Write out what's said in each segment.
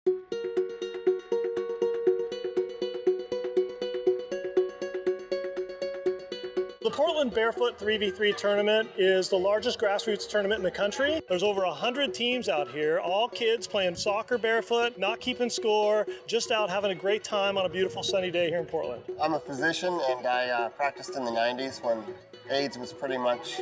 The Portland Barefoot 3v3 tournament is the largest grassroots tournament in the country. There's over 100 teams out here, all kids playing soccer barefoot, not keeping score, just out having a great time on a beautiful sunny day here in Portland. I'm a physician, and I practiced in the 90s when AIDS was pretty much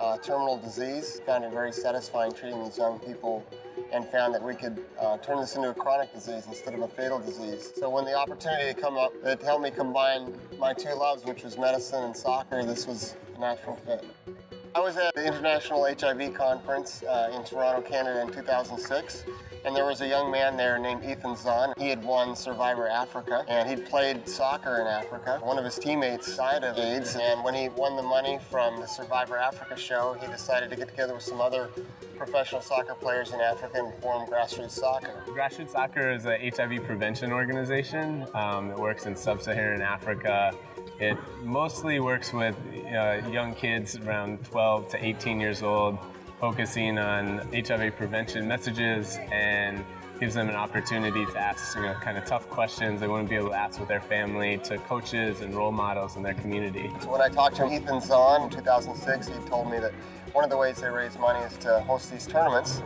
a terminal disease. Found it very satisfying treating these young people and found that we could turn this into a chronic disease instead of a fatal disease. So when the opportunity came up, it helped me combine my two loves, which was medicine and soccer. This was a natural fit. I was at the International HIV Conference in Toronto, Canada in 2006. And there was a young man there named Ethan Zahn. He had won Survivor Africa, and he'd played soccer in Africa. One of his teammates died of AIDS, and when he won the money from the Survivor Africa show, he decided to get together with some other professional soccer players in Africa and form Grassrootsoccer. Grassrootsoccer is an HIV prevention organization that works in sub-Saharan Africa. It mostly works with young kids around 12 to 18 years old, focusing on HIV prevention messages and gives them an opportunity to ask kind of tough questions they wouldn't be able to ask with their family, to coaches and role models in their community. So when I talked to Ethan Zahn in 2006, he told me that one of the ways they raise money is to host these tournaments.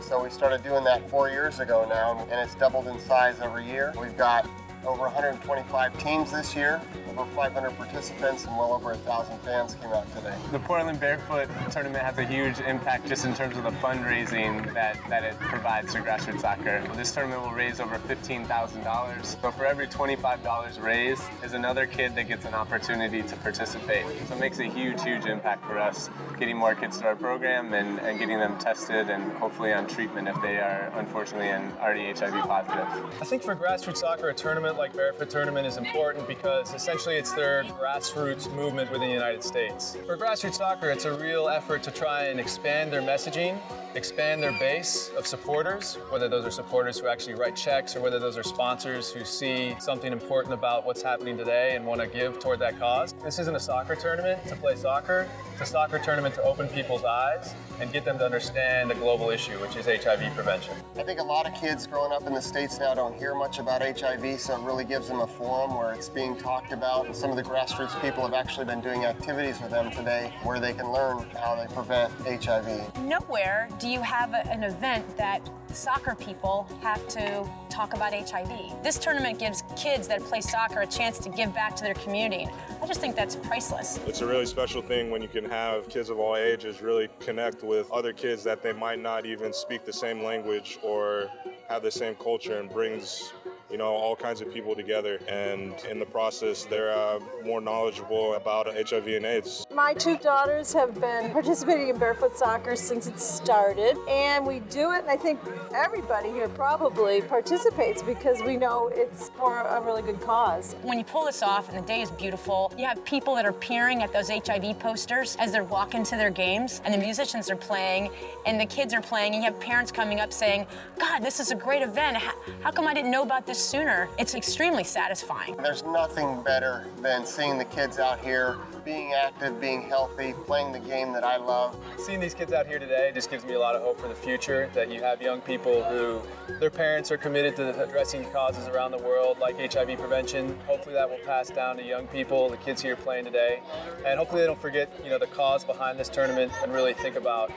So we started doing that 4 years ago now, and it's doubled in size every year. We've got over 125 teams this year, over 500 participants, and well over 1,000 fans came out today. The Portland Barefoot tournament has a huge impact just in terms of the fundraising that it provides to Grassrootsoccer. This tournament will raise over $15,000. So for every $25 raised is another kid that gets an opportunity to participate. So it makes a huge, huge impact for us, getting more kids to our program and getting them tested and hopefully on treatment if they are unfortunately already HIV positive. I think for Grassrootsoccer, a tournament like Barefoot Tournament is important because essentially it's their grassroots movement within the United States. For Grassrootsoccer, it's a real effort to try and expand their messaging, expand their base of supporters, whether those are supporters who actually write checks or whether those are sponsors who see something important about what's happening today and want to give toward that cause. This isn't a soccer tournament to play soccer. It's a soccer tournament to open people's eyes and get them to understand the global issue, which is HIV prevention. I think a lot of kids growing up in the States now don't hear much about HIV, so it really gives them a forum where it's being talked about. And some of the grassroots people have actually been doing activities with them today where they can learn how they prevent HIV. Nowhere do you have an event that soccer people have to talk about HIV. This tournament gives kids that play soccer a chance to give back to their community. I just think that's priceless. It's a really special thing when you can have kids of all ages really connect with other kids that they might not even speak the same language or have the same culture, and brings all kinds of people together, and in the process they're more knowledgeable about HIV and AIDS. My two daughters have been participating in barefoot soccer since it started, and we do it, and I think everybody here probably participates because we know it's for a really good cause. When you pull this off and the day is beautiful, you have people that are peering at those HIV posters as they're walking to their games, and the musicians are playing and the kids are playing, and you have parents coming up saying, God, this is a great event. How come I didn't know about this sooner? It's extremely satisfying. There's nothing better than seeing the kids out here being active, being healthy, playing the game that I love. Seeing these kids out here today just gives me a lot of hope for the future, that you have young people who their parents are committed to addressing causes around the world like HIV prevention. Hopefully that will pass down to young people, the kids here playing today, and hopefully they don't forget the cause behind this tournament and really think about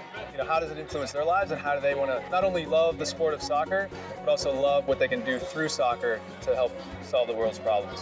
how does it influence their lives and how do they want to not only love the sport of soccer but also love what they can do through soccer to help solve the world's problems.